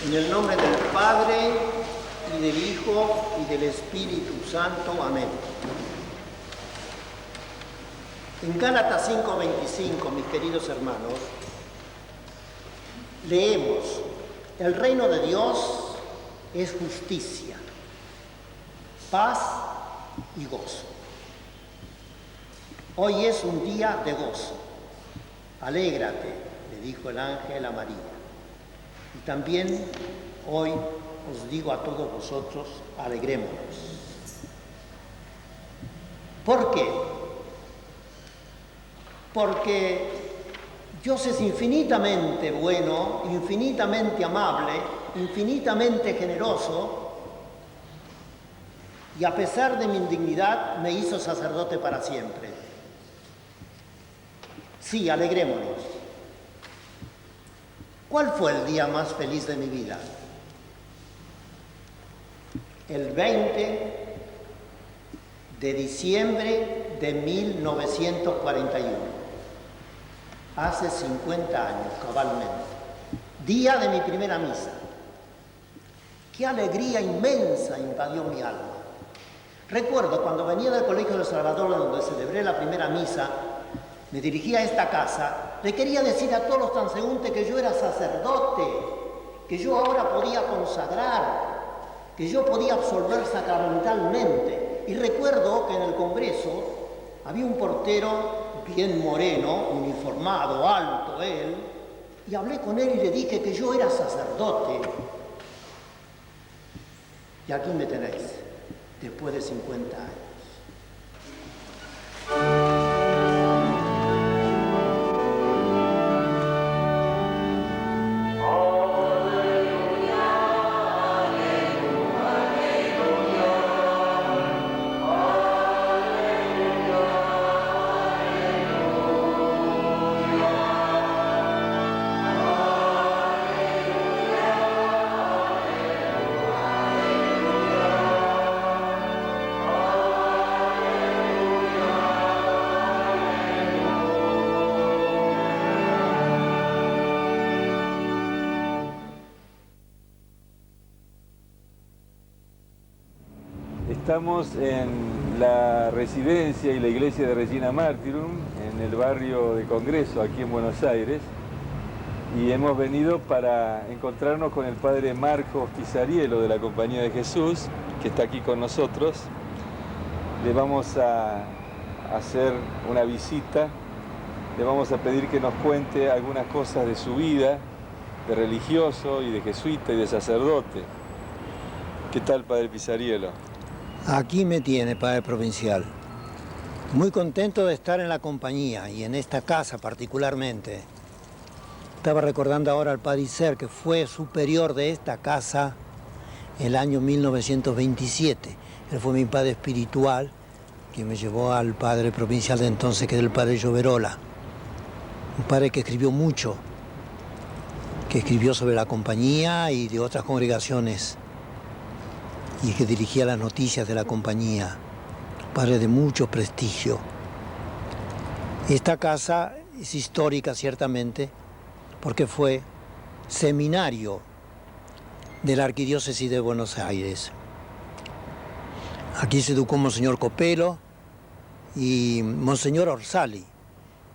En el nombre del Padre, y del Hijo, y del Espíritu Santo. Amén. En Gálatas 5:25, mis queridos hermanos, leemos: el reino de Dios es justicia, paz y gozo. Hoy es un día de gozo. Alégrate, le dijo el ángel a María. Y también hoy os digo a todos vosotros, alegrémonos. ¿Por qué? Porque Dios es infinitamente bueno, infinitamente amable, infinitamente generoso, y a pesar de mi indignidad me hizo sacerdote para siempre. Sí, alegrémonos. ¿Cuál fue el día más feliz de mi vida? El 20 de diciembre de 1941, hace 50 años cabalmente, día de mi primera misa. ¡Qué alegría inmensa invadió mi alma! Recuerdo cuando venía del Colegio de Salvador, donde celebré la primera misa, me dirigía a esta casa, le quería decir a todos los transeúntes que yo era sacerdote, que yo ahora podía consagrar, que yo podía absolver sacramentalmente. Y recuerdo que en el Congreso había un portero bien moreno, uniformado, alto él, y hablé con él y le dije que yo era sacerdote. Y aquí me tenéis, después de 50 años. Estamos en la residencia y la iglesia de Regina Martyrum, en el barrio de Congreso, aquí en Buenos Aires, y hemos venido para encontrarnos con el padre Marcos Pisariello de la Compañía de Jesús, que está aquí con nosotros. Le vamos a hacer una visita, le vamos a pedir que nos cuente algunas cosas de su vida, de religioso y de jesuita y de sacerdote. ¿Qué tal, padre Pisariello? Aquí me tiene, padre provincial. Muy contento de estar en la compañía y en esta casa particularmente. Estaba recordando ahora al padre Iser, que fue superior de esta casa el año 1927. Él fue mi padre espiritual, que me llevó al padre provincial de entonces, que era el padre Lloverola. Un padre que escribió mucho, que escribió sobre la compañía y de otras congregaciones, y que dirigía las noticias de la compañía, padre de mucho prestigio. Esta casa es histórica, ciertamente, porque fue seminario de la Arquidiócesis de Buenos Aires. Aquí se educó Monseñor Copelo y Monseñor Orsali,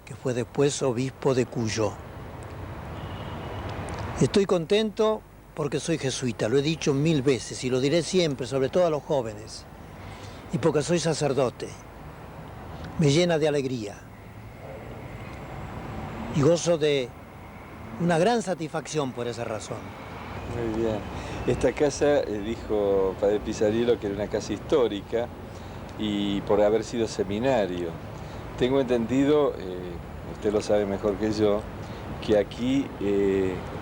que fue después obispo de Cuyo. Estoy contento porque soy jesuita, lo he dicho 1000 veces y lo diré siempre, sobre todo a los jóvenes. Y porque soy sacerdote, me llena de alegría y gozo de una gran satisfacción por esa razón. Muy bien. Esta casa, dijo padre Pisariello, que era una casa histórica y por haber sido seminario. Tengo entendido, usted lo sabe mejor que yo, que aquí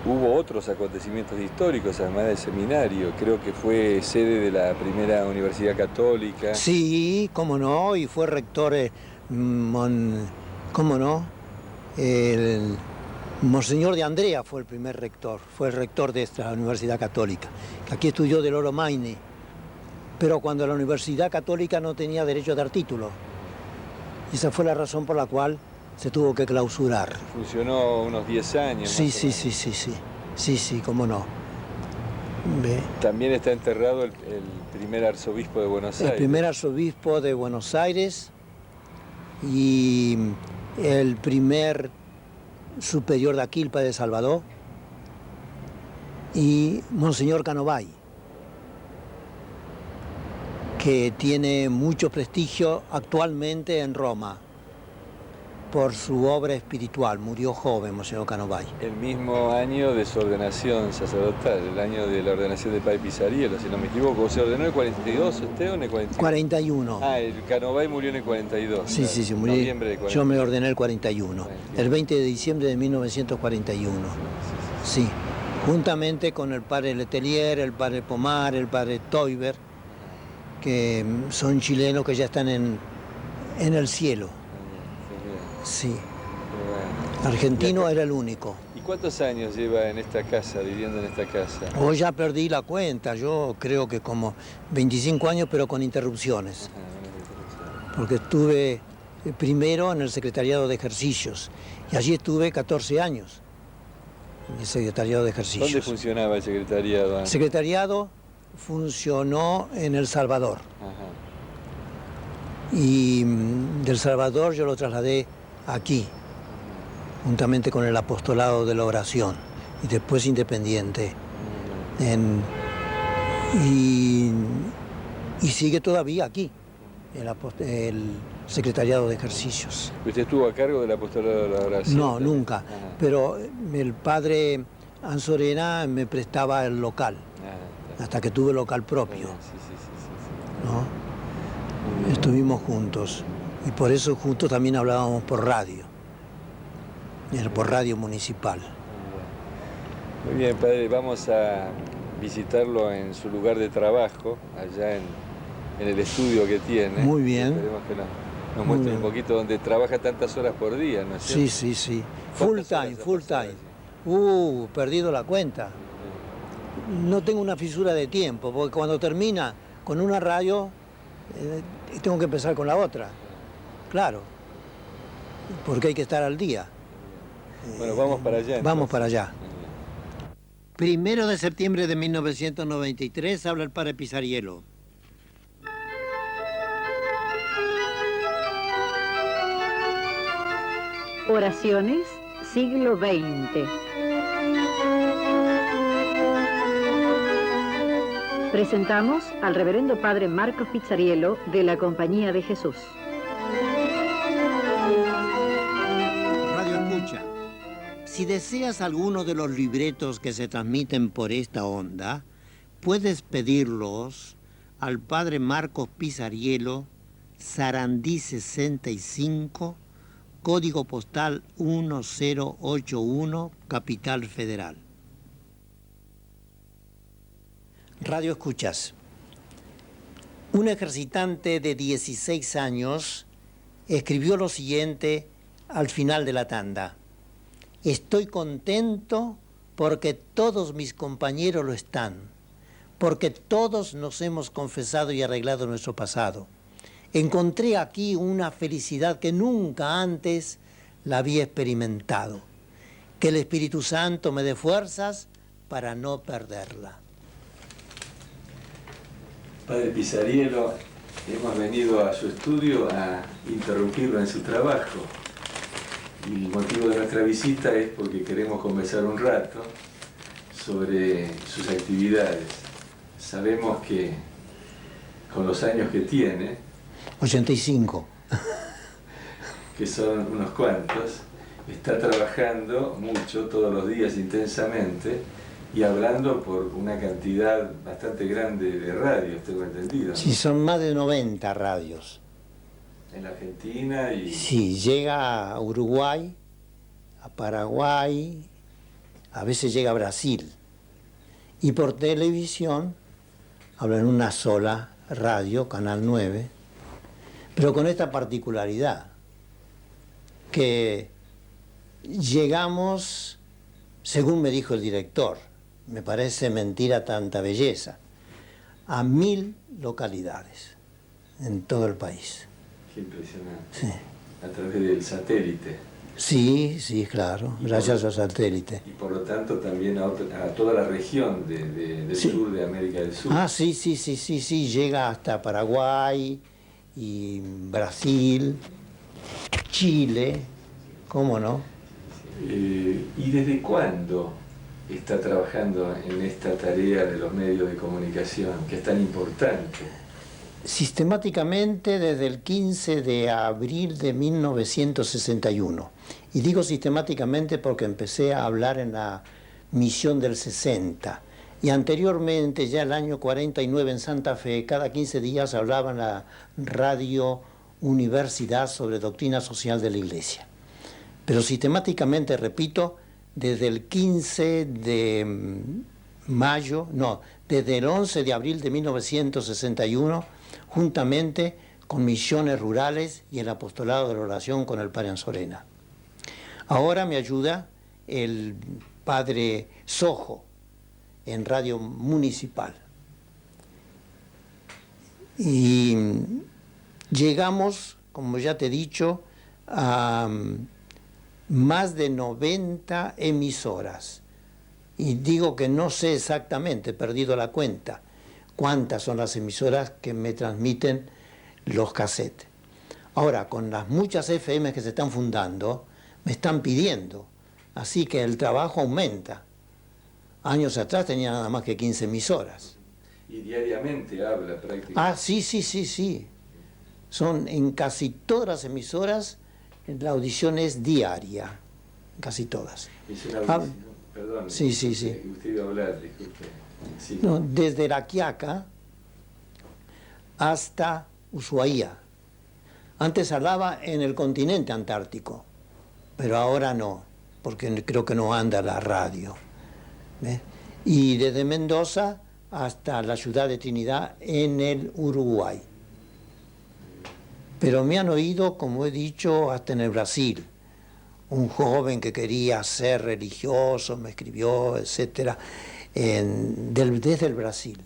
hubo otros acontecimientos históricos, además del seminario. Creo que fue sede de la primera universidad católica. Sí, cómo no, y fue rector, cómo no, el Monseñor de Andrea fue el primer rector, fue el rector de esta universidad católica, que aquí estudió de Loro Maini, pero cuando la universidad católica no tenía derecho a dar título. Y esa fue la razón por la cual se tuvo que clausurar. Funcionó unos 10 años. Sí, cómo no. Ve. También está enterrado el primer arzobispo de Buenos Aires. El primer arzobispo de Buenos Aires y el primer superior de Aquilpa de Salvador y Monseñor Canovay, que tiene mucho prestigio actualmente en Roma por su obra espiritual. Murió joven Monseñor Canovay. El mismo año de su ordenación sacerdotal, el año de la ordenación de Padre Pisariello, si no me equivoco. ¿Se ordenó en el 42 usted o en el 41? 41. Ah, el Canovay murió en el 42. Sí, sí, sí, murió. Noviembre de 41. Yo me ordené el 41, el 20 de diciembre de 1941. Sí, juntamente con el padre Letelier, el padre Pomar, el padre Teuber, que son chilenos que ya están en el cielo. Sí. Argentino era el único. ¿Y cuántos años lleva en esta casa, viviendo en esta casa? Hoy ya perdí la cuenta, yo creo que como 25 años, pero con interrupciones. Porque estuve primero en el Secretariado de Ejercicios y allí estuve 14 años en el Secretariado de Ejercicios. ¿Dónde funcionaba el secretariado? El secretariado funcionó en El Salvador. Ajá. Y del Salvador yo lo trasladé aquí, juntamente con el apostolado de la oración, y después independiente. Y sigue todavía aquí, el secretariado de ejercicios. ¿Usted estuvo a cargo del apostolado de la oración? No, nunca, Ajá. pero el padre Anzorena me prestaba el local, hasta que tuve local propio. Sí. ¿No? Estuvimos juntos. Y por eso justo también hablábamos por radio, por radio municipal. Muy bien, padre, vamos a visitarlo en su lugar de trabajo, allá en el estudio que tiene. Muy bien. Esperemos que nos muestre un poquito donde trabaja tantas horas por día, ¿no es cierto? Sí. Full time. Perdido la cuenta. No tengo una fisura de tiempo, porque cuando termina con una radio, tengo que empezar con la otra. Claro, porque hay que estar al día. Bueno, vamos para allá. Vamos para allá. 1 de septiembre de 1993 habla el padre Pisariello. Oraciones, siglo XX. Presentamos al reverendo padre Marcos Pisariello de la Compañía de Jesús. Radio Escucha. Si deseas alguno de los libretos que se transmiten por esta onda, puedes pedirlos al padre Marcos Pisariello, Sarandí 65, código postal 1081, Capital Federal. Radio Escuchas. Un ejercitante de 16 años escribió lo siguiente al final de la tanda. Estoy contento porque todos mis compañeros lo están, porque todos nos hemos confesado y arreglado nuestro pasado. Encontré aquí una felicidad que nunca antes la había experimentado. Que el Espíritu Santo me dé fuerzas para no perderla. Padre Pisariello, hemos venido a su estudio a interrumpirlo en su trabajo. Y el motivo de nuestra visita es porque queremos conversar un rato sobre sus actividades. Sabemos que con los años que tiene, 85. que son unos cuantos, está trabajando mucho, todos los días, intensamente, y hablando por una cantidad bastante grande de radios, tengo entendido, ¿no? Sí, son más de 90 radios. En la Argentina y... Sí, llega a Uruguay, a Paraguay, a veces llega a Brasil. Y por televisión habla en una sola radio, Canal 9, pero con esta particularidad, que llegamos, según me dijo el director, me parece mentira tanta belleza, a 1000 localidades en todo el país. Qué impresionante. Sí. A través del satélite. Sí, sí, claro, gracias a satélite. Y por lo tanto también a toda la región del Sí. sur de América del Sur. Ah, sí, sí, sí, sí, sí, llega hasta Paraguay y Brasil, Chile, ¿cómo no? ¿Y desde cuándo está trabajando en esta tarea de los medios de comunicación, que es tan importante? Sistemáticamente desde el 15 de abril de 1961. Y digo sistemáticamente porque empecé a hablar en la misión del 60. Y anteriormente, ya el año 49 en Santa Fe, cada 15 días hablaba en la radio Universidad sobre doctrina social de la Iglesia. Pero sistemáticamente, repito, desde el 15 de mayo, no, desde el 11 de abril de 1961, juntamente con misiones rurales y el apostolado de la oración con el padre Anzorena. Ahora me ayuda el padre Sojo en radio municipal. Y llegamos, como ya te he dicho, a más de 90 emisoras. Y digo que no sé exactamente, he perdido la cuenta, cuántas son las emisoras que me transmiten los cassettes. Ahora, con las muchas FM que se están fundando, me están pidiendo, así que el trabajo aumenta. Años atrás tenía nada más que 15 emisoras. Y diariamente habla prácticamente. Ah, sí, sí, sí, sí. Son en casi todas las emisoras, la audición es diaria, casi todas. Es una audición, perdón. Sí, sí, sí. Usted iba a hablar, disculpe. Sí. No, desde La Quiaca hasta Ushuaia. Antes hablaba en el continente antártico, pero ahora no, porque creo que no anda la radio. ¿Ves? Y desde Mendoza hasta la ciudad de Trinidad en el Uruguay. Pero me han oído, como he dicho, hasta en el Brasil. Un joven que quería ser religioso me escribió, etcétera, desde el Brasil.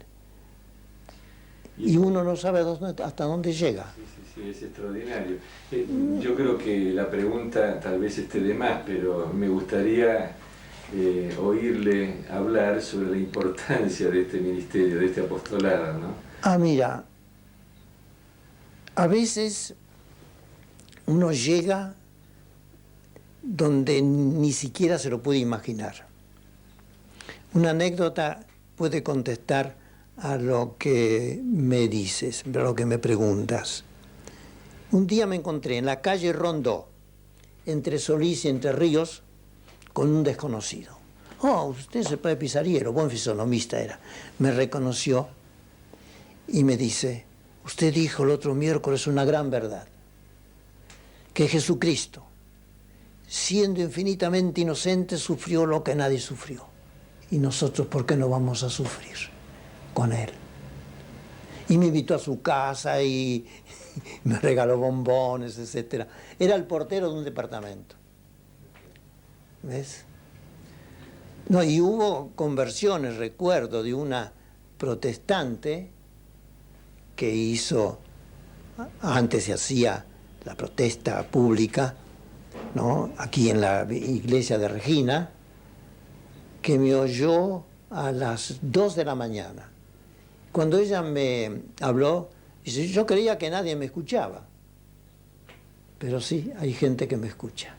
Y uno no sabe hasta dónde llega. Sí, sí, sí, es extraordinario. Yo creo que la pregunta tal vez esté de más, pero me gustaría oírle hablar sobre la importancia de este ministerio, de este apostolado, ¿no? Ah, mira, a veces uno llega donde ni siquiera se lo puede imaginar. Una anécdota puede contestar a lo que me dices, a lo que me preguntas. Un día me encontré en la calle Rondó, entre Solís y Entre Ríos, con un desconocido. Oh, usted es el padre Pizzariello, buen fisonomista era. Me reconoció y me dice, usted dijo el otro miércoles una gran verdad, que Jesucristo, siendo infinitamente inocente, sufrió lo que nadie sufrió. Y nosotros, ¿por qué no vamos a sufrir con él? Y me invitó a su casa y me regaló bombones, etc. Era el portero de un departamento. ¿Ves? No, y hubo conversiones, recuerdo, de una protestante que hizo, antes se hacía la protesta pública, ¿no? Aquí en la iglesia de Regina, que me oyó a las 2 de la mañana. Cuando ella me habló, dice, yo creía que nadie me escuchaba, pero sí, hay gente que me escucha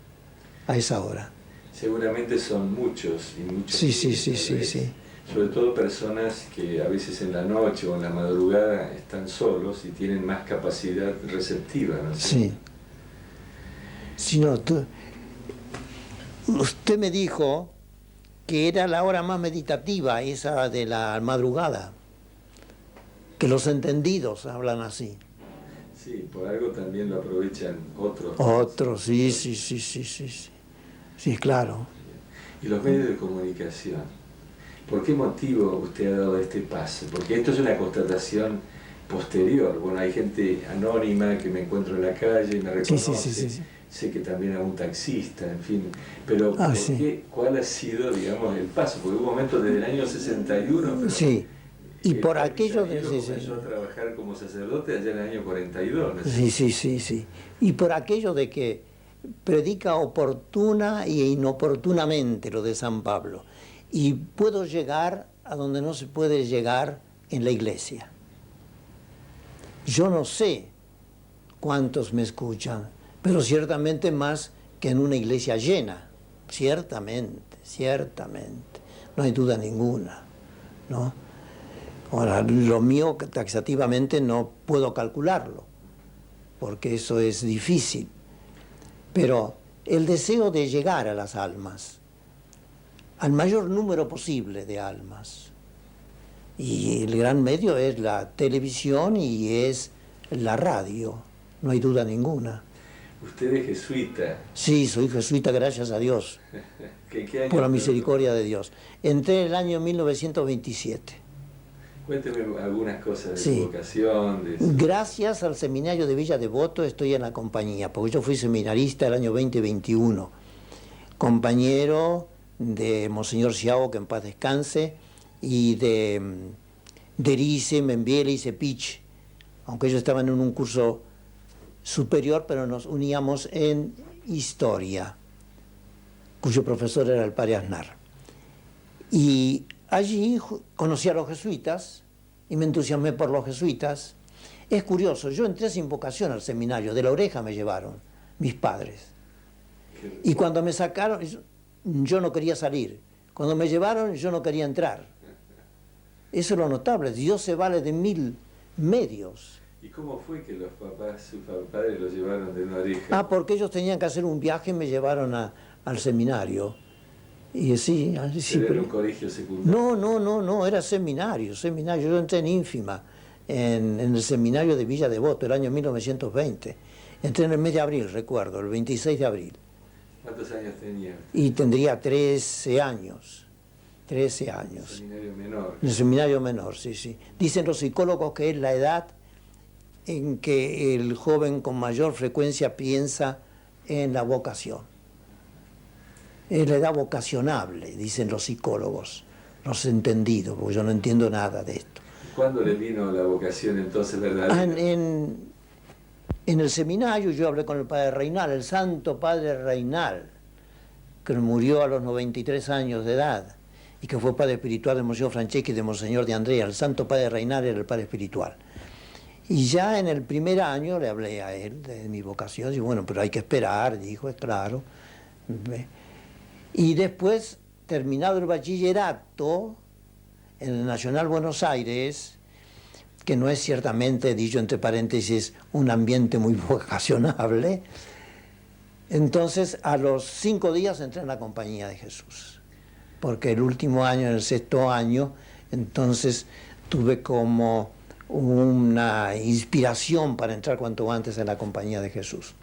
a esa hora. Seguramente son muchos y muchos. Sí, sí, sí, sí, sí. Sobre todo personas que a veces en la noche o en la madrugada están solos y tienen más capacidad receptiva, ¿no? Sí. Si no, usted me dijo que era la hora más meditativa, esa de la madrugada, que los entendidos hablan así. Sí, por algo también lo aprovechan otros. Otros, sí, sí, sí, sí, sí, sí. Sí, claro. Y los medios de comunicación, ¿por qué motivo usted ha dado este paso? Porque esto es una constatación posterior. Bueno, hay gente anónima que me encuentro en la calle y me reconoce. Sí, sí, sí, sí. Sé que también hay un taxista, en fin. Pero ¿por sí. qué, ¿cuál ha sido, digamos, el paso? Porque hubo un momento desde el año 61... Pero sí. Y por aquello de... Sí, comenzó a trabajar como sacerdote allá en el año 42, ¿no? Sí, sí, sí, sí. Y por aquello de que predica oportuna e inoportunamente lo de San Pablo. Y puedo llegar a donde no se puede llegar en la iglesia. Yo no sé cuántos me escuchan, pero ciertamente más que en una iglesia llena. Ciertamente, ciertamente. No hay duda ninguna, ¿no? Ahora, lo mío taxativamente no puedo calcularlo, porque eso es difícil. Pero el deseo de llegar a las almas, al mayor número posible de almas. Y el gran medio es la televisión y es la radio, no hay duda ninguna. ¿Usted es jesuita? Sí, soy jesuita, gracias a Dios, ¿Qué año por la misericordia de Dios. Entré en el año 1927. Cuénteme algunas cosas de Sí. su vocación. Gracias al seminario de Villa Devoto estoy en la compañía, porque yo fui seminarista el año 2021, compañero de Monseñor Ciao, que en paz descanse, y de Erice, Membiele y Cepich, aunque ellos estaban en un curso superior, pero nos uníamos en historia, cuyo profesor era el padre Aznar. Y allí conocí a los jesuitas y me entusiasmé por los jesuitas. Es curioso, yo entré sin vocación al seminario, de la oreja me llevaron mis padres. Y cuando me sacaron, yo no quería salir. Cuando me llevaron, yo no quería entrar. Eso es lo notable, Dios se vale de 1000 medios. ¿Y cómo fue que los papás, sus padres los llevaron de una oreja? Porque ellos tenían que hacer un viaje y me llevaron al seminario. Y sí, ¿Pero era un colegio secundario? No, era seminario. Yo entré en ínfima, en el seminario de Villa Devoto, el año 1920. Entré en el mes de abril, recuerdo, el 26 de abril. ¿Cuántos años tenía? Y tendría 13 años. 13 años. Un seminario menor. El seminario menor, sí. Dicen los psicólogos que es la edad en que el joven con mayor frecuencia piensa en la vocación. Es la edad vocacionable, dicen los psicólogos, los entendidos, porque yo no entiendo nada de esto. ¿Cuándo le vino la vocación entonces verdadera? En el seminario yo hablé con el padre Reinal, el santo padre Reinal, que murió a los 93 años de edad y que fue padre espiritual de Monseñor Franceschi y de Monseñor de Andrea. El santo padre Reinal era el padre espiritual. Y ya en el primer año le hablé a él de mi vocación, y bueno, pero hay que esperar, dijo, es claro. Y después, terminado el bachillerato, en el Nacional Buenos Aires, que no es ciertamente, dicho entre paréntesis, un ambiente muy vocacionable, entonces a los 5 días entré en la Compañía de Jesús, porque el último año, en el 6º año, entonces tuve como una inspiración para entrar cuanto antes en la Compañía de Jesús,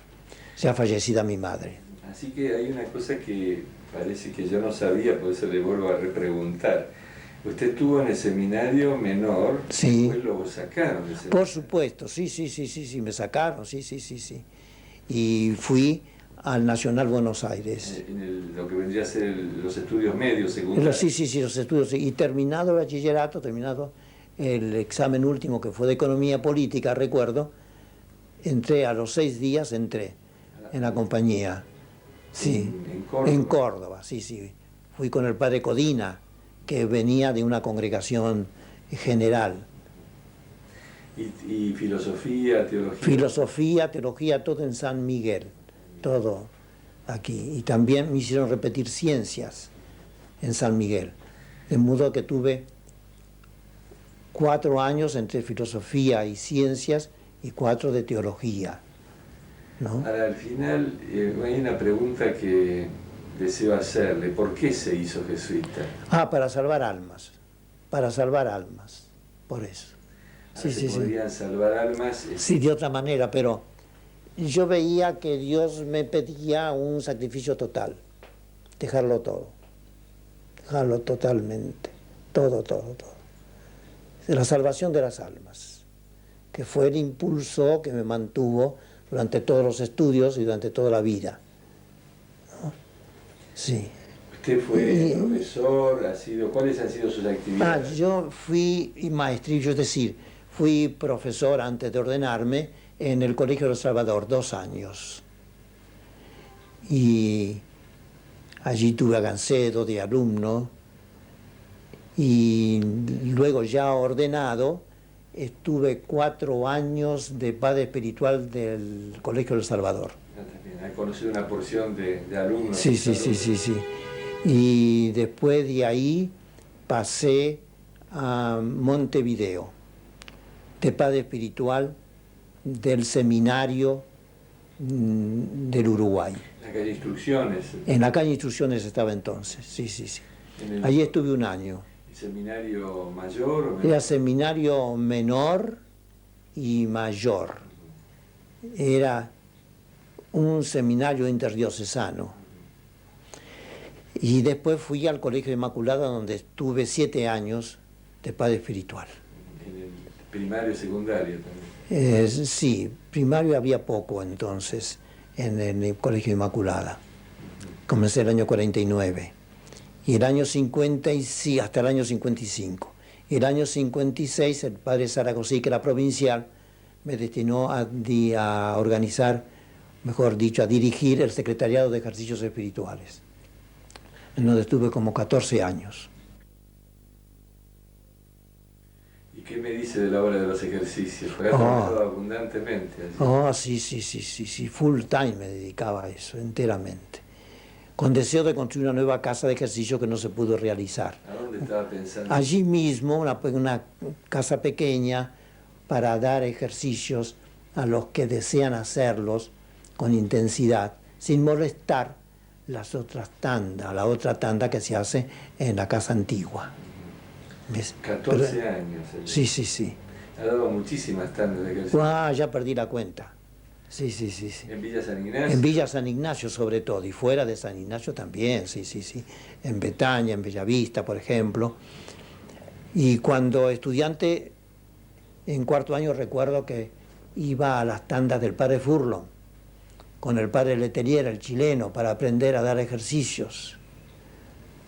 ya fallecida mi madre. Así que hay una cosa que parece que yo no sabía, por eso le vuelvo a repreguntar. Usted estuvo en el seminario menor, sí. Después lo sacaron del seminario. Por supuesto, sí, me sacaron, sí. Y fui al Nacional Buenos Aires. Lo que vendría a ser los estudios medios, secundarios. Sí, los estudios. Y terminado el bachillerato, terminado el examen último que fue de Economía Política, recuerdo, entré a los 6 días, entré en la compañía. Sí, en Córdoba, sí. Fui con el padre Codina, que venía de una congregación general. ¿Y filosofía, teología? Filosofía, teología, todo en San Miguel, todo aquí. Y también me hicieron repetir ciencias en San Miguel. De modo que tuve 4 años entre filosofía y ciencias y 4 de teología, ¿no? Ahora, al final hay una pregunta que deseo hacerle. ¿Por qué se hizo jesuita? Para salvar almas, por eso. ¿Se podían salvar almas? Sí, de otra manera, pero yo veía que Dios me pedía un sacrificio total, dejarlo totalmente, todo. De la salvación de las almas, que fue el impulso que me mantuvo durante todos los estudios y durante toda la vida, ¿no? Sí. ¿Usted fue profesor? ¿Cuáles han sido sus actividades? Yo fui maestrillo, es decir, fui profesor antes de ordenarme en el Colegio del Salvador, 2 años. y allí tuve a Gancedo de alumno, y luego ya ordenado estuve 4 años de padre espiritual del Colegio del Salvador. He conocido una porción de alumnos. Sí. Y después de ahí pasé a Montevideo, de padre espiritual del seminario del Uruguay. En la calle Instrucciones. En la calle Instrucciones estaba entonces, sí. Allí estuve 1 año. ¿El seminario mayor o menor? Era seminario menor y mayor. Era un seminario interdiocesano. Y después fui al Colegio Inmaculada, donde estuve 7 años de padre espiritual. ¿En el primario y secundario también? Sí, primario había poco entonces en el Colegio Inmaculada. Comencé el año 49. Y el año 50, sí, hasta el año 55. Y el año 56 el padre Saragosí, que era provincial, me destinó a organizar, mejor dicho, a dirigir el Secretariado de Ejercicios Espirituales, en donde estuve como 14 años. ¿Y qué me dice de la hora de los ejercicios? Porque ha trabajado abundantemente allí. Sí, full time me dedicaba a eso, enteramente, con deseo de construir una nueva casa de ejercicio que no se pudo realizar. ¿A dónde estaba pensando? Allí mismo, una casa pequeña para dar ejercicios a los que desean hacerlos con intensidad, sin molestar la otra tanda que se hace en la casa antigua. ¿Ves? 14 años. Sí. Ha dado muchísimas tandas de ejercicios. Ya perdí la cuenta. Sí. ¿En Villa San Ignacio? En Villa San Ignacio sobre todo, y fuera de San Ignacio también, sí. En Betaña, en Bellavista, por ejemplo. Y cuando estudiante, en 4º año, recuerdo que iba a las tandas del padre Furlong, con el padre Letelier, el chileno, para aprender a dar ejercicios.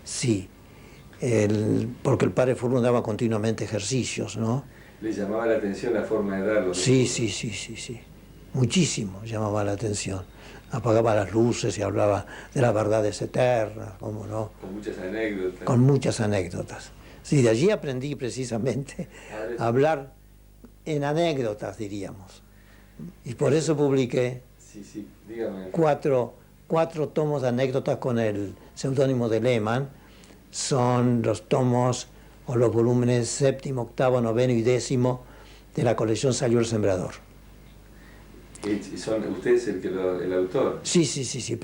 Sí, porque el padre Furlong daba continuamente ejercicios, ¿no? ¿Le llamaba la atención la forma de darlos? Sí. Muchísimo llamaba la atención. Apagaba las luces y hablaba de las verdades eternas, ¿cómo no? Con muchas anécdotas. Con muchas anécdotas. Sí, de allí aprendí precisamente a hablar en anécdotas, diríamos. Y por eso publiqué Sí, dígame. 4 tomos de anécdotas con el seudónimo de Lehmann. Son los tomos o los volúmenes 7º, 8º, 9º y 10º de la colección Salió el Sembrador. ¿Usted es el autor? Sí,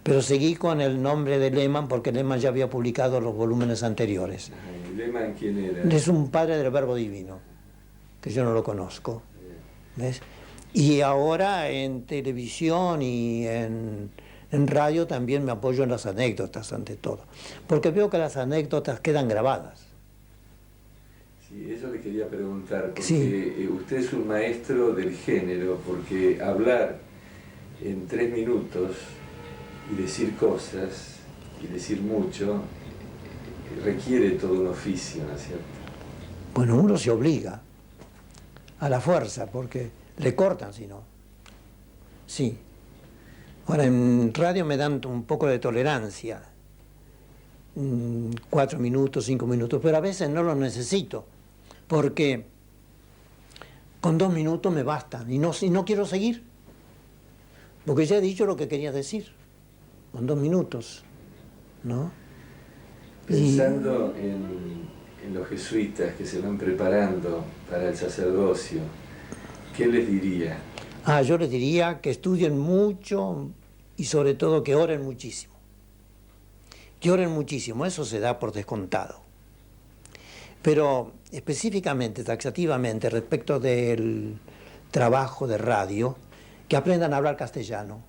pero seguí con el nombre de Lehmann porque Lehmann ya había publicado los volúmenes anteriores. Ajá. ¿Lehmann quién era? Es un padre del Verbo Divino, que yo no lo conozco. ¿Ves? Y ahora en televisión y en radio también me apoyo en las anécdotas, ante todo, porque veo que las anécdotas quedan grabadas. Sí, eso le quería preguntar, porque sí. Usted es un maestro del género, porque hablar en 3 minutos y decir cosas, y decir mucho, requiere todo un oficio, ¿no es cierto? Bueno, uno se obliga a la fuerza, porque le cortan si no. Sí. Ahora, en radio me dan un poco de tolerancia, 4 minutos, 5 minutos, pero a veces no lo necesito, porque con 2 minutos me bastan y no quiero seguir, porque ya he dicho lo que quería decir, con 2 minutos, ¿no? Pensando en los jesuitas que se van preparando para el sacerdocio, ¿qué les diría? Yo les diría que estudien mucho y sobre todo que oren muchísimo. Que oren muchísimo, eso se da por descontado. Pero específicamente, taxativamente, respecto del trabajo de radio, que aprendan a hablar castellano.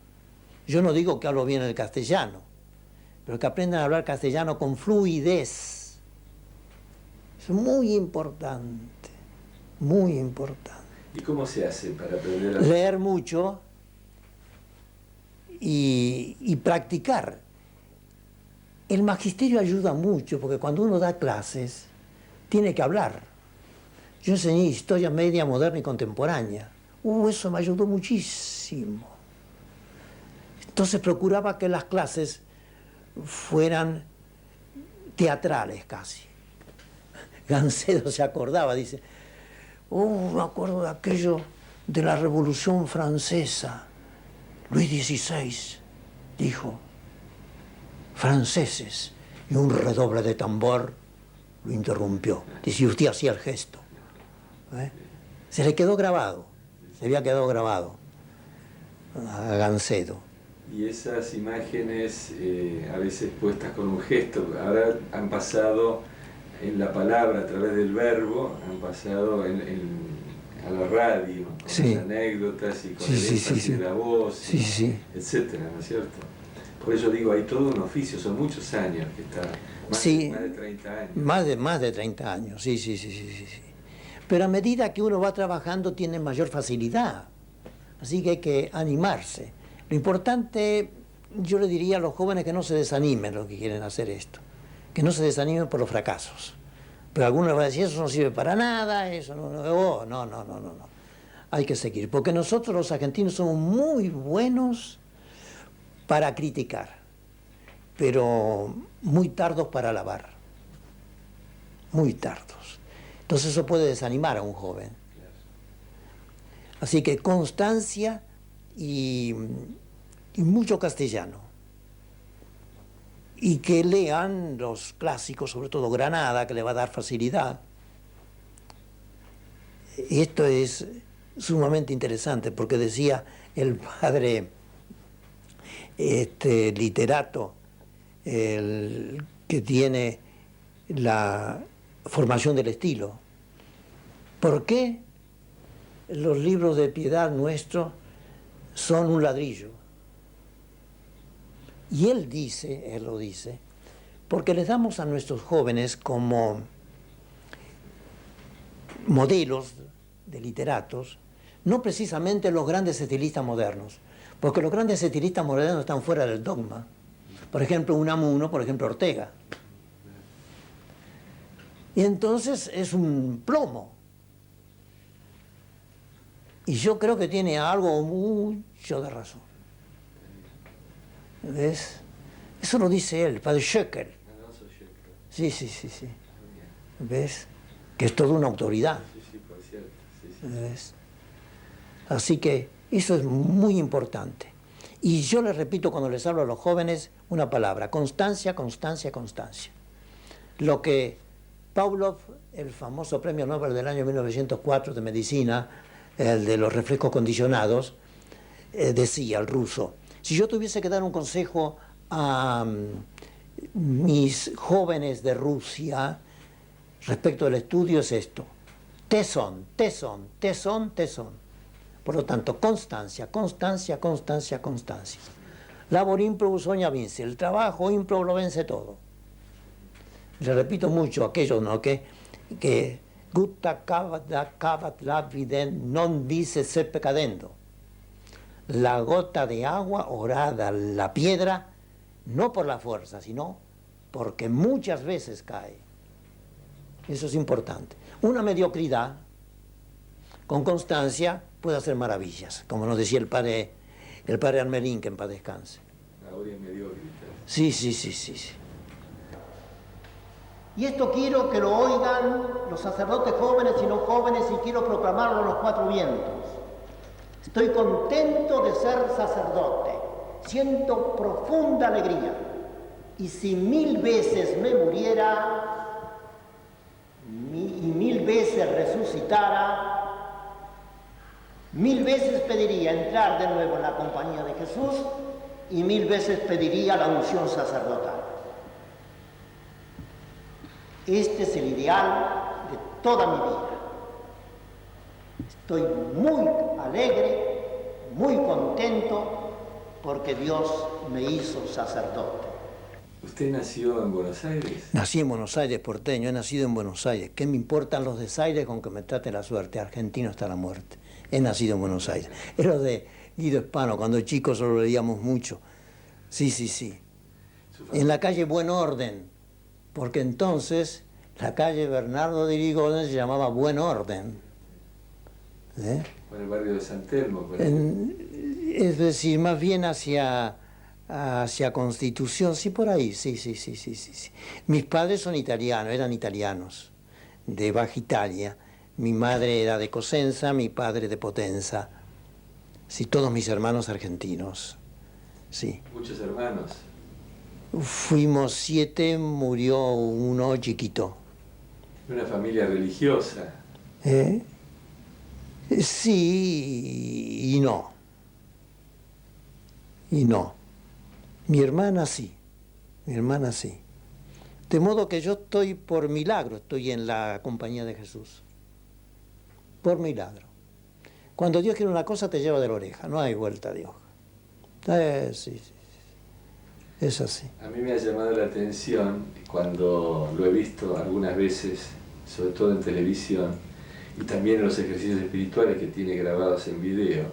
Yo no digo que hablo bien el castellano, pero que aprendan a hablar castellano con fluidez. Es muy importante, muy importante. ¿Y cómo se hace para aprender a leer mucho y practicar? El magisterio ayuda mucho, porque cuando uno da clases, tiene que hablar. Yo enseñé historia media, moderna y contemporánea. Eso me ayudó muchísimo. Entonces procuraba que las clases fueran teatrales casi. Gancedo se acordaba, dice, me acuerdo de aquello de la Revolución Francesa. Luis XVI dijo, franceses, y un redoble de tambor lo interrumpió. Dice, y usted hacía el gesto. Se le quedó grabado, se había quedado grabado a Gancedo. Y esas imágenes, a veces puestas con un gesto, ahora han pasado en la palabra, a través del verbo, han pasado a la radio, con sí. las anécdotas y con sí, el sí, énfasis sí, de la voz, sí, sí. etcétera, ¿no es cierto? Por eso digo, hay todo un oficio, son muchos años que está, más de 30 años. Más de 30 años, sí. Pero a medida que uno va trabajando tiene mayor facilidad, así que hay que animarse. Lo importante, yo le diría a los jóvenes que no se desanimen los que quieren hacer esto, que no se desanimen por los fracasos. Pero algunos van a decir, eso no sirve para nada, eso no. Hay que seguir, porque nosotros los argentinos somos muy buenos para criticar, pero muy tardos para alabar, muy tardos. Entonces eso puede desanimar a un joven. Así que constancia y mucho castellano. Y que lean los clásicos, sobre todo Granada, que le va a dar facilidad. Esto es sumamente interesante, porque decía el padre literato, el que tiene la formación del estilo, ¿por qué los libros de piedad nuestros son un ladrillo? Y él lo dice, porque les damos a nuestros jóvenes como modelos de literatos, no precisamente los grandes estilistas modernos, porque los grandes estilistas modernos están fuera del dogma. Por ejemplo, Unamuno, por ejemplo, Ortega. Y entonces es un plomo. Y yo creo que tiene algo mucho de razón. ¿Ves? Eso lo dice él, el padre Schöckel. Sí. ¿Ves? Que es toda una autoridad. ¿Ves? Así que eso es muy importante. Y yo les repito cuando les hablo a los jóvenes una palabra, constancia. Lo que Pavlov, el famoso premio Nobel del año 1904 de medicina, el de los reflejos condicionados, decía, el ruso, si yo tuviese que dar un consejo a mis jóvenes de Rusia respecto del estudio es esto, tesón. Por lo tanto, constancia. Labor improbo ogna vince, el trabajo ímprobo lo vence todo. Le repito mucho aquello, ¿no? que gutta cavat lapidem non vice seppe cadendo. La gota de agua orada la piedra, no por la fuerza, sino porque muchas veces cae. Eso es importante. Una mediocridad con constancia puede hacer maravillas, como nos decía el padre Armelín, que en paz descanse. La oria mediocridad. Sí. Y esto quiero que lo oigan los sacerdotes jóvenes y no jóvenes, y quiero proclamarlo a los cuatro vientos. Estoy contento de ser sacerdote, siento profunda alegría, y si 1000 veces me muriera y 1000 veces resucitara, 1000 veces pediría entrar de nuevo en la compañía de Jesús y 1000 veces pediría la unción sacerdotal. Este es el ideal de toda mi vida. Estoy muy alegre, muy contento, porque Dios me hizo sacerdote. ¿Usted nació en Buenos Aires? Nací en Buenos Aires, porteño, he nacido en Buenos Aires. ¿Qué me importan los desaires con que me trate la suerte? Argentino hasta la muerte. He nacido en Buenos Aires. Es lo de Guido Hispano, cuando chicos solo leíamos mucho. Sí. En la calle Buen Orden, porque entonces la calle Bernardo de Irigoyen se llamaba Buen Orden. Por el barrio de San Telmo. Es decir, más bien hacia hacia Constitución, sí, por ahí, sí. Mis padres son italianos, eran italianos, de Baja Italia. Mi madre era de Cosenza, mi padre de Potenza. Sí, todos mis hermanos argentinos, sí. Muchos hermanos. Fuimos 7, murió uno chiquito. Una familia religiosa. Sí y no. Y no. Mi hermana sí. De modo que yo estoy por milagro, estoy en la compañía de Jesús. Por milagro. Cuando Dios quiere una cosa te lleva de la oreja, no hay vuelta de hoja. Sí. Es así. A mí me ha llamado la atención cuando lo he visto algunas veces, sobre todo en televisión, y también en los ejercicios espirituales que tiene grabados en video,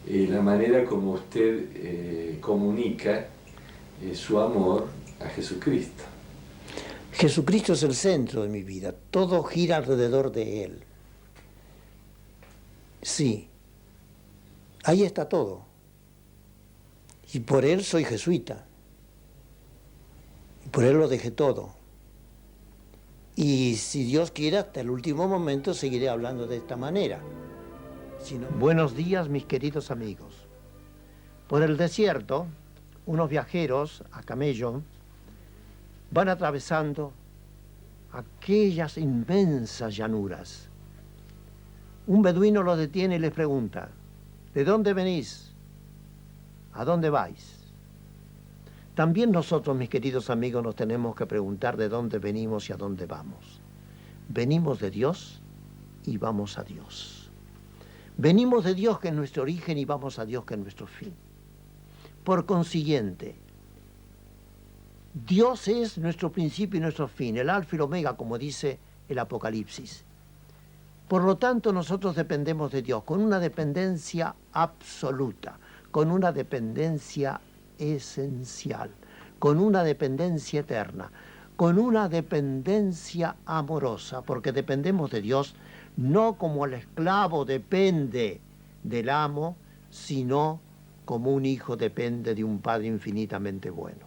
la manera como usted comunica su amor a Jesucristo. Jesucristo es el centro de mi vida, todo gira alrededor de Él. Sí, ahí está todo. Y por Él soy jesuita. Y por Él lo dejé todo. Y si Dios quiere, hasta el último momento seguiré hablando de esta manera. Buenos días, mis queridos amigos. Por el desierto, unos viajeros a camello van atravesando aquellas inmensas llanuras. Un beduino los detiene y les pregunta: ¿de dónde venís? ¿A dónde vais? También nosotros, mis queridos amigos, nos tenemos que preguntar de dónde venimos y a dónde vamos. Venimos de Dios y vamos a Dios. Venimos de Dios, que es nuestro origen, y vamos a Dios, que es nuestro fin. Por consiguiente, Dios es nuestro principio y nuestro fin, el alfa y el omega, como dice el Apocalipsis. Por lo tanto, nosotros dependemos de Dios, con una dependencia absoluta, con una dependencia esencial, con una dependencia eterna, con una dependencia amorosa, porque dependemos de Dios no como el esclavo depende del amo, sino como un hijo depende de un padre infinitamente bueno.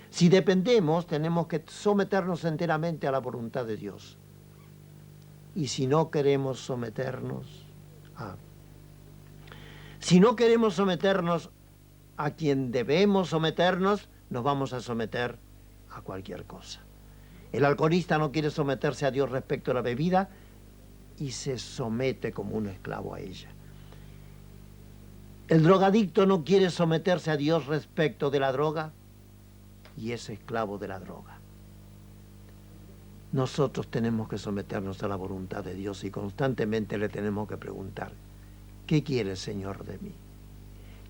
Si dependemos, tenemos que someternos enteramente a la voluntad de Dios. Y si no queremos someternos a quien debemos someternos, nos vamos a someter a cualquier cosa. El alcoholista no quiere someterse a Dios respecto a la bebida y se somete como un esclavo a ella. El drogadicto no quiere someterse a Dios respecto de la droga y es esclavo de la droga. Nosotros tenemos que someternos a la voluntad de Dios y constantemente le tenemos que preguntar: ¿qué quiere, Señor, de mí?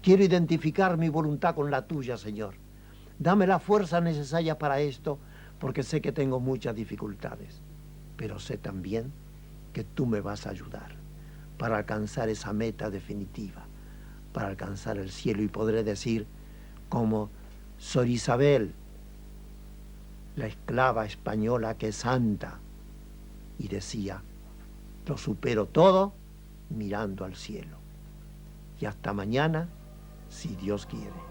Quiero identificar mi voluntad con la tuya, Señor. Dame la fuerza necesaria para esto, porque sé que tengo muchas dificultades, pero sé también que tú me vas a ayudar para alcanzar esa meta definitiva, para alcanzar el cielo, y podré decir como Sor Isabel, la esclava española que es santa, y decía: lo supero todo mirando al cielo. Y hasta mañana, si Dios quiere.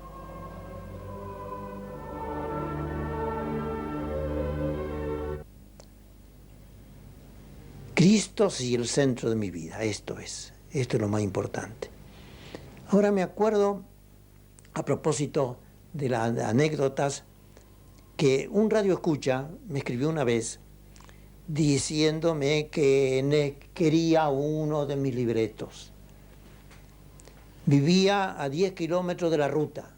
Cristo es el centro de mi vida, esto es lo más importante. Ahora me acuerdo, a propósito de las anécdotas, que un radioescucha me escribió una vez diciéndome que quería uno de mis libretos. Vivía a 10 kilómetros de la ruta.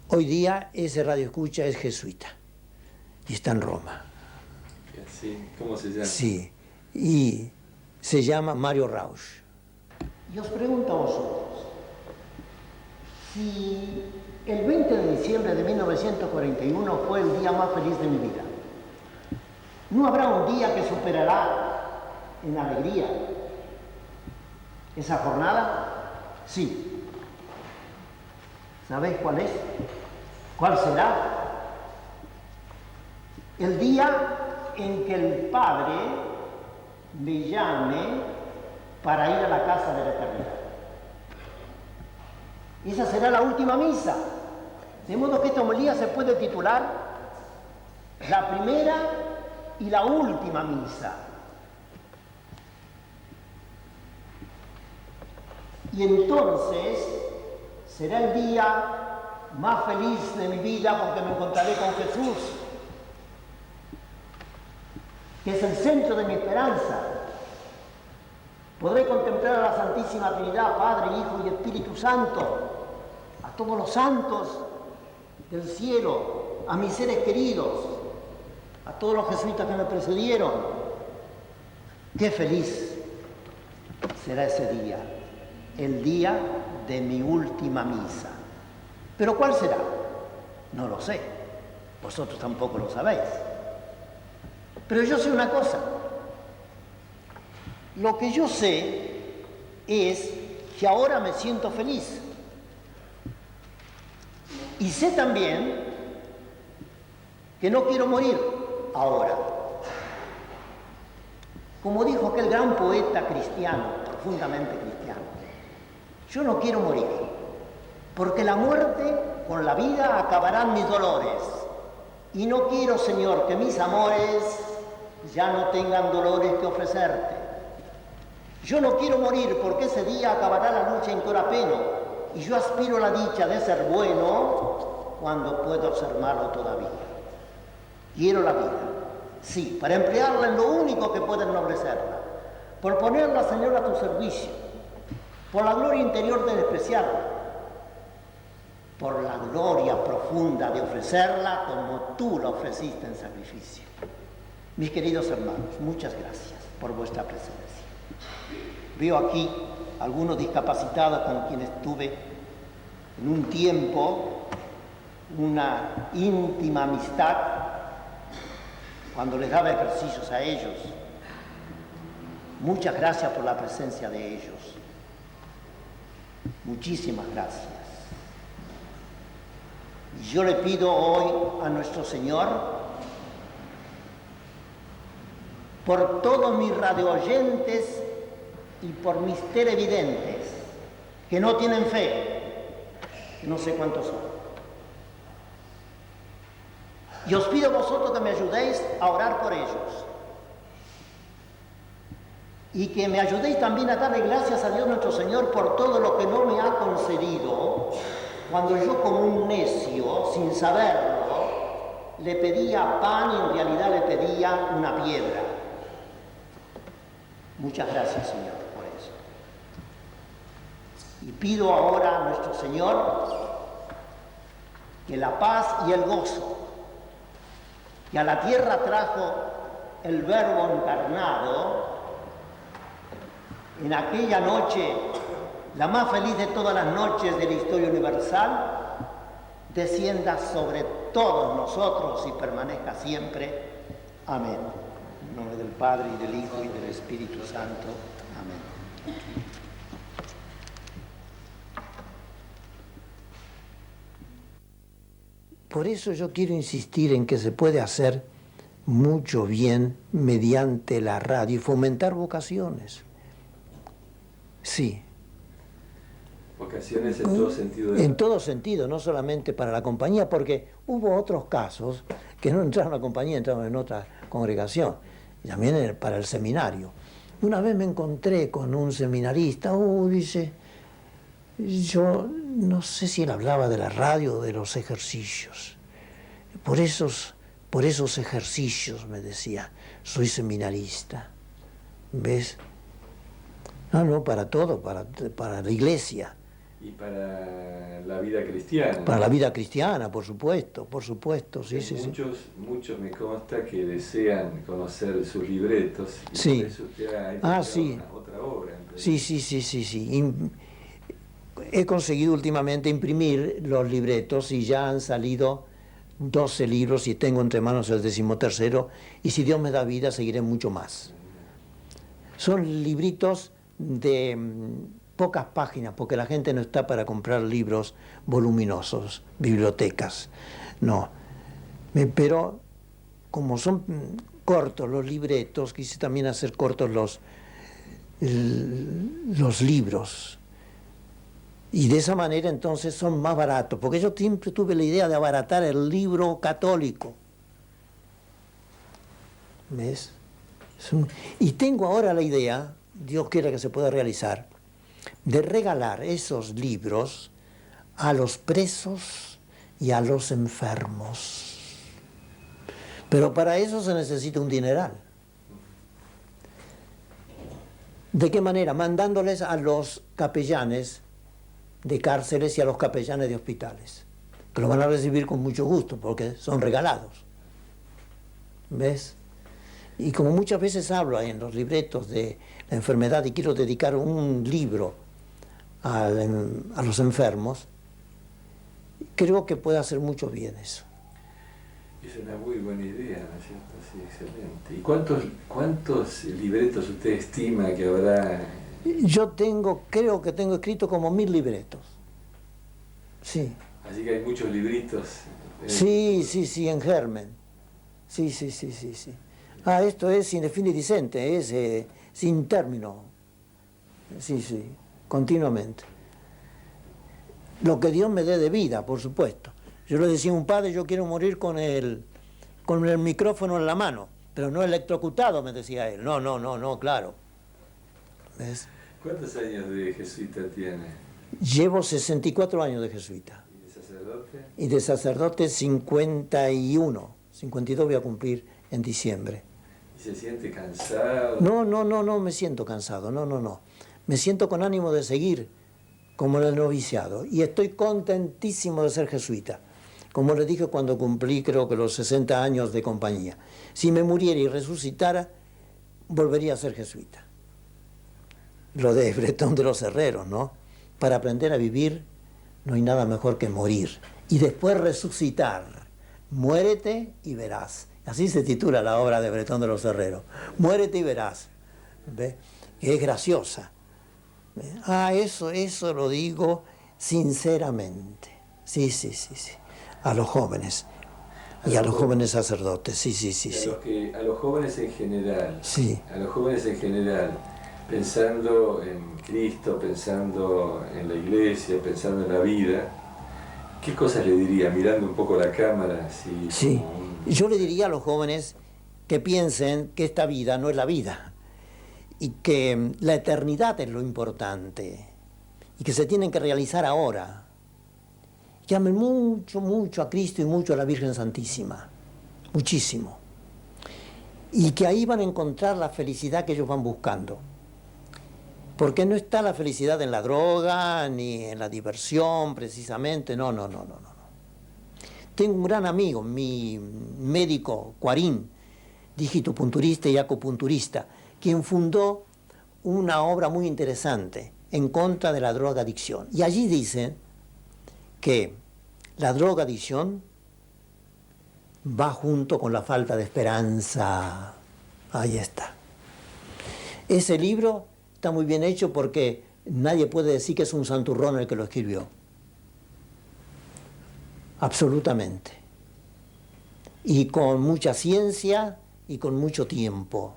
Hoy día ese radioescucha es jesuita y está en Roma. Sí, ¿cómo se llama? Sí, y se llama Mario Rausch. Y os pregunto a vosotros, si el 20 de diciembre de 1941 fue el día más feliz de mi vida, ¿no habrá un día que superará en alegría esa jornada? Sí. ¿Sabéis cuál es? ¿Cuál será? El día en que el Padre me llame para ir a la casa de la eternidad. Esa será la última misa. De modo que esta homilía se puede titular la primera y la última misa. Y entonces será el día más feliz de mi vida porque me encontraré con Jesús, que es el centro de mi esperanza. Podré contemplar a la Santísima Trinidad, Padre, Hijo y Espíritu Santo, a todos los santos del cielo, a mis seres queridos, a todos los jesuitas que me precedieron. Qué feliz será ese día, el día de mi última misa. ¿Pero cuál será? No lo sé. Vosotros tampoco lo sabéis. Pero yo sé una cosa. Lo que yo sé es que ahora me siento feliz. Y sé también que no quiero morir ahora. Como dijo aquel gran poeta cristiano, profundamente cristiano, yo no quiero morir, porque la muerte con la vida acabarán mis dolores. Y no quiero, Señor, que mis amores ya no tengan dolores que ofrecerte. Yo no quiero morir porque ese día acabará la lucha en que ahora peno, y yo aspiro a la dicha de ser bueno cuando puedo ser malo todavía. Quiero la vida, sí, para emplearla en lo único que puede ennoblecerla, por ponerla, Señor, a tu servicio, por la gloria interior de despreciarla, por la gloria profunda de ofrecerla como tú la ofreciste en sacrificio. Mis queridos hermanos, muchas gracias por vuestra presencia. Veo aquí algunos discapacitados con quienes tuve en un tiempo una íntima amistad cuando les daba ejercicios a ellos. Muchas gracias por la presencia de ellos. Muchísimas gracias. Y yo le pido hoy a nuestro Señor, por todos mis radioyentes y por mis televidentes que no tienen fe, no sé cuántos son. Y os pido a vosotros que me ayudéis a orar por ellos. Y que me ayudéis también a darle gracias a Dios nuestro Señor por todo lo que no me ha concedido, cuando yo como un necio, sin saberlo, le pedía pan y en realidad le pedía una piedra. Muchas gracias, Señor, por eso. Y pido ahora a nuestro Señor que la paz y el gozo que a la tierra trajo el Verbo encarnado, en aquella noche, la más feliz de todas las noches de la historia universal, descienda sobre todos nosotros y permanezca siempre. Amén. En nombre del Padre, y del Hijo, y del Espíritu Santo. Amén. Por eso yo quiero insistir en que se puede hacer mucho bien mediante la radio y fomentar vocaciones. Sí. Vocaciones en todo sentido. En todo sentido, no solamente para la compañía, porque hubo otros casos que no entraron a la compañía, entraron en otra congregación, y también para el seminario. Una vez me encontré con un seminarista, dice, yo no sé si él hablaba de la radio o de los ejercicios. Por esos ejercicios, me decía, soy seminarista. ¿Ves? No, para todo, para la iglesia. Y para la vida cristiana. Para la vida cristiana, por supuesto, sí. Muchos me consta que desean conocer sus libretos. Y sí. Por eso usted ha sí. otra obra. Sí. He conseguido últimamente imprimir los libretos y ya han salido 12 libros y tengo entre manos el 13º, y si Dios me da vida seguiré mucho más. Son libritos de pocas páginas, porque la gente no está para comprar libros voluminosos, bibliotecas, no. Pero como son cortos los libretos, quise también hacer cortos los libros. Y de esa manera entonces son más baratos, porque yo siempre tuve la idea de abaratar el libro católico. ¿Ves? Y tengo ahora la idea, Dios quiera que se pueda realizar, de regalar esos libros a los presos y a los enfermos. Pero para eso se necesita un dineral. ¿De qué manera? Mandándoles a los capellanes de cárceles y a los capellanes de hospitales, que lo van a recibir con mucho gusto porque son regalados. ¿Ves? Y como muchas veces hablo en los libretos de la enfermedad y quiero dedicar un libro a los enfermos, creo que puede hacer mucho bien eso. Es una muy buena idea, ¿no es cierto? Sí, excelente. ¿Y cuántos libretos usted estima que habrá? Yo creo que tengo escrito como 1000 libretos. Sí. Así que hay muchos libritos. Sí, en germen. Sí. Esto es sin fin y dicente, es sin término. Sí, continuamente. Lo que Dios me dé de vida, por supuesto. Yo le decía a un padre, yo quiero morir con el micrófono en la mano, pero no electrocutado, me decía él. No, claro. ¿Ves? ¿Cuántos años de jesuita tiene? Llevo 64 años de jesuita. ¿Y de sacerdote? Y de sacerdote 51. 52 voy a cumplir en diciembre. ¿Y se siente cansado? No me siento cansado, no. Me siento con ánimo de seguir como en el noviciado. Y estoy contentísimo de ser jesuita. Como les dije cuando cumplí, creo que los 60 años de compañía. Si me muriera y resucitara, volvería a ser jesuita. Lo de Bretón de los Herreros, ¿no? Para aprender a vivir no hay nada mejor que morir. Y después resucitar. Muérete y verás. Así se titula la obra de Bretón de los Herreros. Muérete y verás. ¿Ve? Es graciosa. ¿Ve? Eso lo digo sinceramente. Sí. A los jóvenes. Y a los jóvenes sacerdotes. Sí. A los jóvenes en general. Sí. A los jóvenes en general. Pensando en Cristo, pensando en la iglesia, pensando en la vida, ¿qué cosas le diría? Mirando un poco la cámara. Sí, yo le diría a los jóvenes que piensen que esta vida no es la vida y que la eternidad es lo importante y que se tienen que realizar ahora. Que amen mucho a Cristo y mucho a la Virgen Santísima, muchísimo. Y que ahí van a encontrar la felicidad que ellos van buscando. Porque no está la felicidad en la droga, ni en la diversión, precisamente, no. Tengo un gran amigo, mi médico, Cuarín, digitopunturista y acupunturista, quien fundó una obra muy interesante en contra de la drogadicción. Y allí dice que la drogadicción va junto con la falta de esperanza. Ahí está. Ese libro está muy bien hecho porque nadie puede decir que es un santurrón el que lo escribió. Absolutamente. Y con mucha ciencia y con mucho tiempo.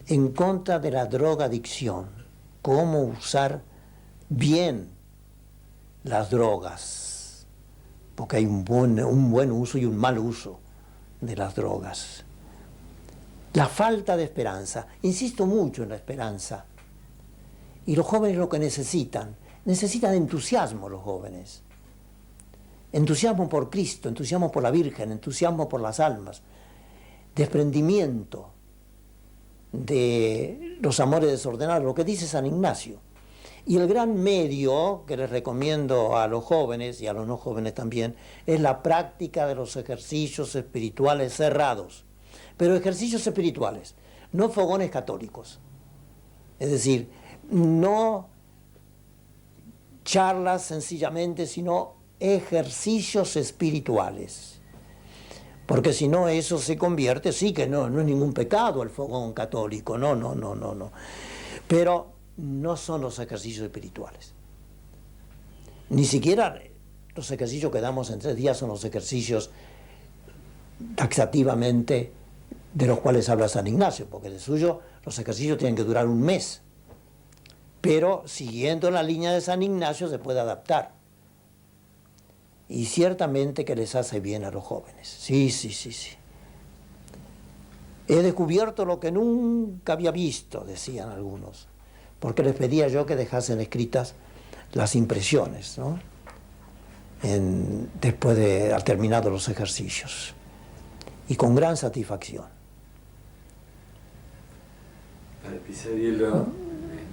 En contra de la drogadicción. Cómo usar bien las drogas. Porque hay un buen uso y un mal uso de las drogas. La falta de esperanza. Insisto mucho en la esperanza. Y los jóvenes lo que necesitan entusiasmo los jóvenes. Entusiasmo por Cristo, entusiasmo por la Virgen, entusiasmo por las almas. Desprendimiento de los amores desordenados, lo que dice San Ignacio. Y el gran medio que les recomiendo a los jóvenes y a los no jóvenes también es la práctica de los ejercicios espirituales cerrados. Pero ejercicios espirituales, no fogones católicos. Es decir, no charlas sencillamente, sino ejercicios espirituales. Porque si no, eso se convierte, sí que no es ningún pecado el fogón católico, no. Pero no son los ejercicios espirituales. Ni siquiera los ejercicios que damos en 3 días son los ejercicios taxativamente de los cuales habla San Ignacio, porque de suyo los ejercicios tienen que durar un mes. pero siguiendo la línea de San Ignacio se puede adaptar. Y ciertamente que les hace bien a los jóvenes. Sí, sí, sí, sí. He descubierto lo que nunca había visto, decían algunos, porque les pedía yo que dejasen escritas las impresiones, ¿no? Después de haber terminado los ejercicios. Y con gran satisfacción. Padre Pizzariello,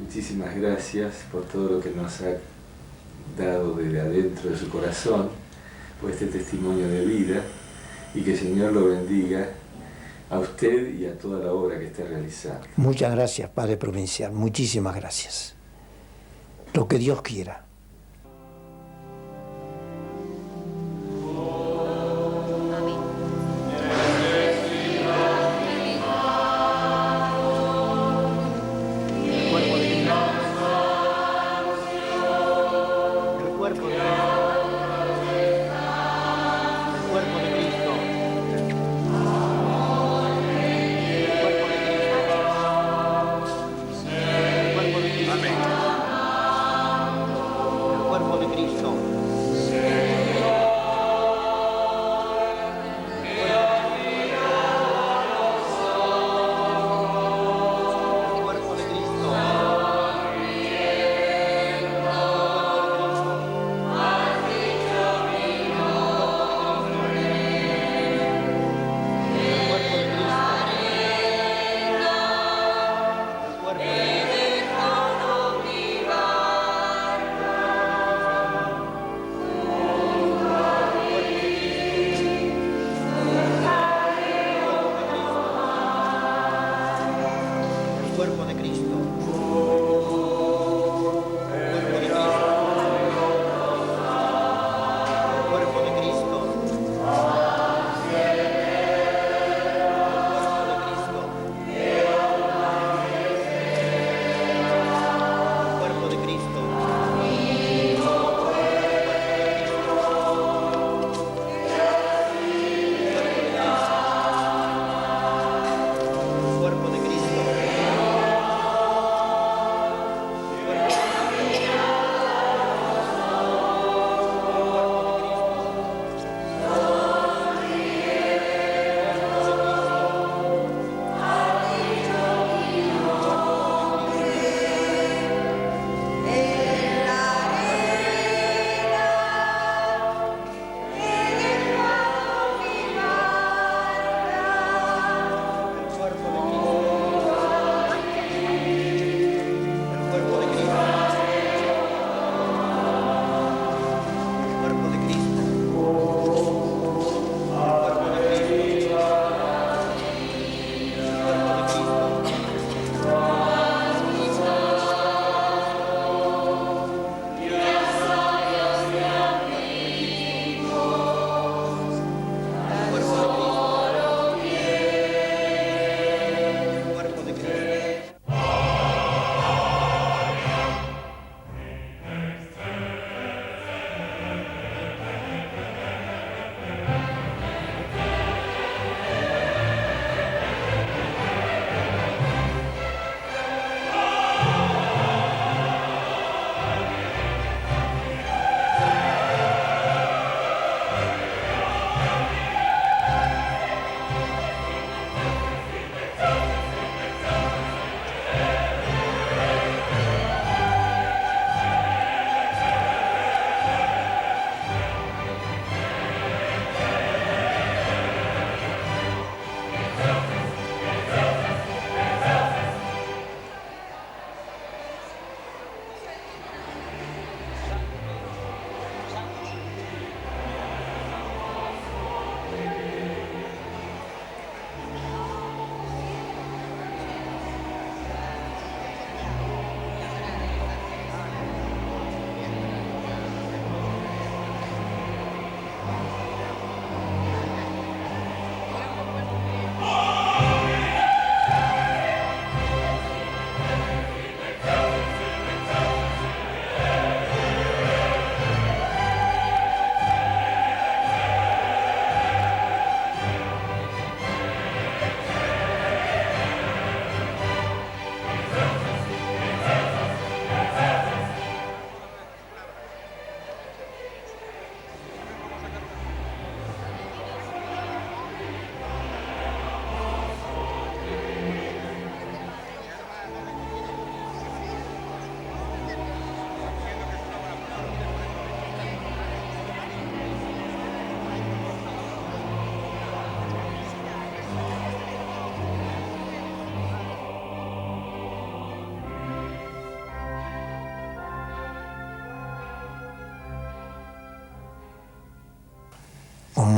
muchísimas gracias por todo lo que nos ha dado desde adentro de su corazón, por este testimonio de vida, y que el Señor lo bendiga a usted y a toda la obra que está realizando. Muchas gracias, Padre Provincial, muchísimas gracias. Lo que Dios quiera.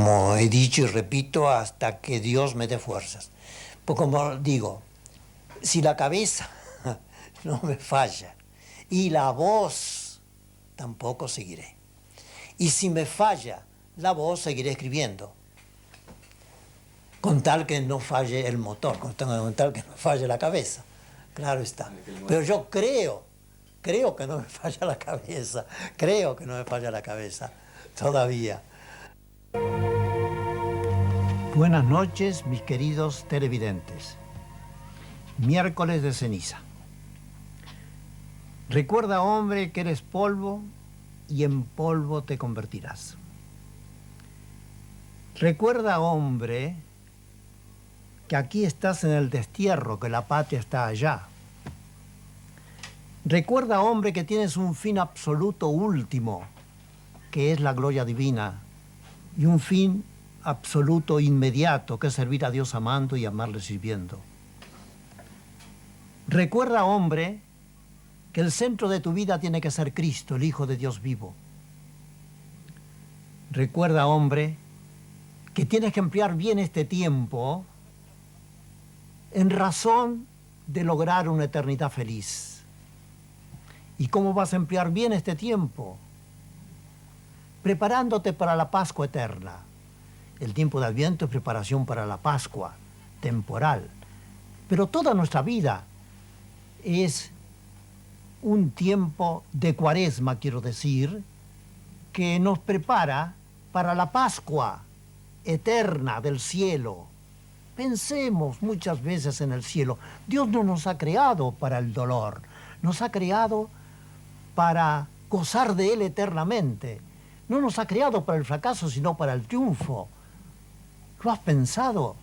como he dicho y repito, hasta que Dios me dé fuerzas. Pues como digo, si la cabeza no me falla y la voz, tampoco seguiré. Y si me falla la voz, seguiré escribiendo. Con tal que no falle el motor, con tal que no falle la cabeza. Claro está. Pero yo creo que no me falla la cabeza. Creo que no me falla la cabeza. Todavía. Buenas noches, mis queridos televidentes. Miércoles de ceniza. Recuerda, hombre, que eres polvo y en polvo te convertirás. Recuerda, hombre, que aquí estás en el destierro, que la patria está allá. Recuerda, hombre, que tienes un fin absoluto último, que es la gloria divina, y un fin absoluto inmediato, que es servir a Dios amando y amarle sirviendo. Recuerda, hombre, que el centro de tu vida tiene que ser Cristo, el Hijo de Dios vivo. Recuerda, hombre, que tienes que emplear bien este tiempo en razón de lograr una eternidad feliz. ¿Y cómo vas a emplear bien este tiempo? Preparándote para la Pascua eterna. El tiempo de Adviento es preparación para la Pascua temporal. Pero toda nuestra vida es un tiempo de Cuaresma, quiero decir, que nos prepara para la Pascua eterna del cielo. Pensemos muchas veces en el cielo. Dios no nos ha creado para el dolor, nos ha creado para gozar de Él eternamente. No nos ha creado para el fracaso, sino para el triunfo. ¿Lo has pensado?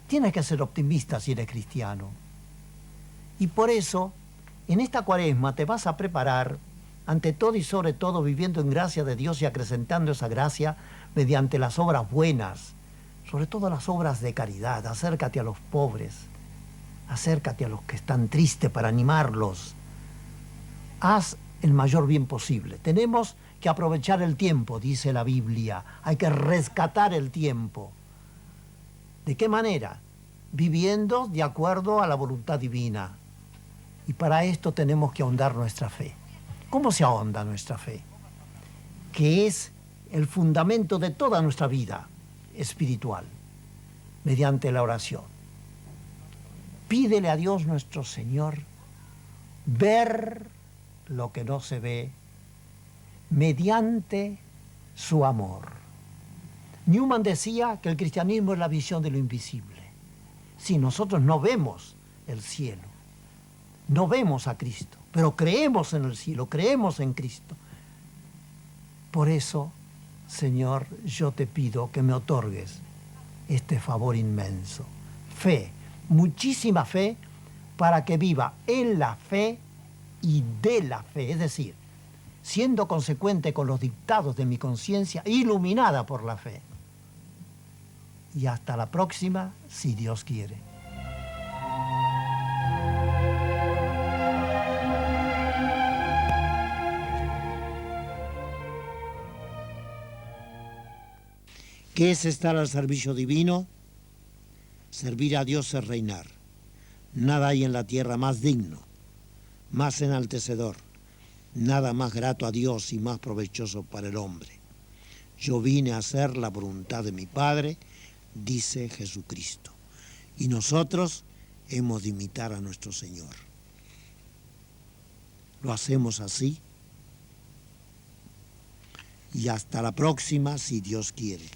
Tienes que ser optimista si eres cristiano. Y por eso, en esta Cuaresma te vas a preparar, ante todo y sobre todo, viviendo en gracia de Dios y acrecentando esa gracia mediante las obras buenas, sobre todo las obras de caridad. Acércate a los pobres, acércate a los que están tristes para animarlos. Haz el mayor bien posible. Tenemos que aprovechar el tiempo, dice la Biblia. Hay que rescatar el tiempo. ¿De qué manera? Viviendo de acuerdo a la voluntad divina. Y para esto tenemos que ahondar nuestra fe. ¿Cómo se ahonda nuestra fe? Que es el fundamento de toda nuestra vida espiritual, mediante la oración. Pídele a Dios nuestro Señor ver lo que no se ve mediante su amor. Newman decía que el cristianismo es la visión de lo invisible. Si nosotros no vemos el cielo, no vemos a Cristo, pero creemos en el cielo, creemos en Cristo. Por eso, Señor, yo te pido que me otorgues este favor inmenso. Fe, muchísima fe, para que viva en la fe y de la fe. Es decir, siendo consecuente con los dictados de mi conciencia, iluminada por la fe. Y hasta la próxima, si Dios quiere. ¿Qué es estar al servicio divino? Servir a Dios es reinar. Nada hay en la tierra más digno, más enaltecedor, nada más grato a Dios y más provechoso para el hombre. Yo vine a hacer la voluntad de mi Padre, dice Jesucristo. Y nosotros hemos de imitar a nuestro Señor. Lo hacemos así. Y hasta la próxima, si Dios quiere.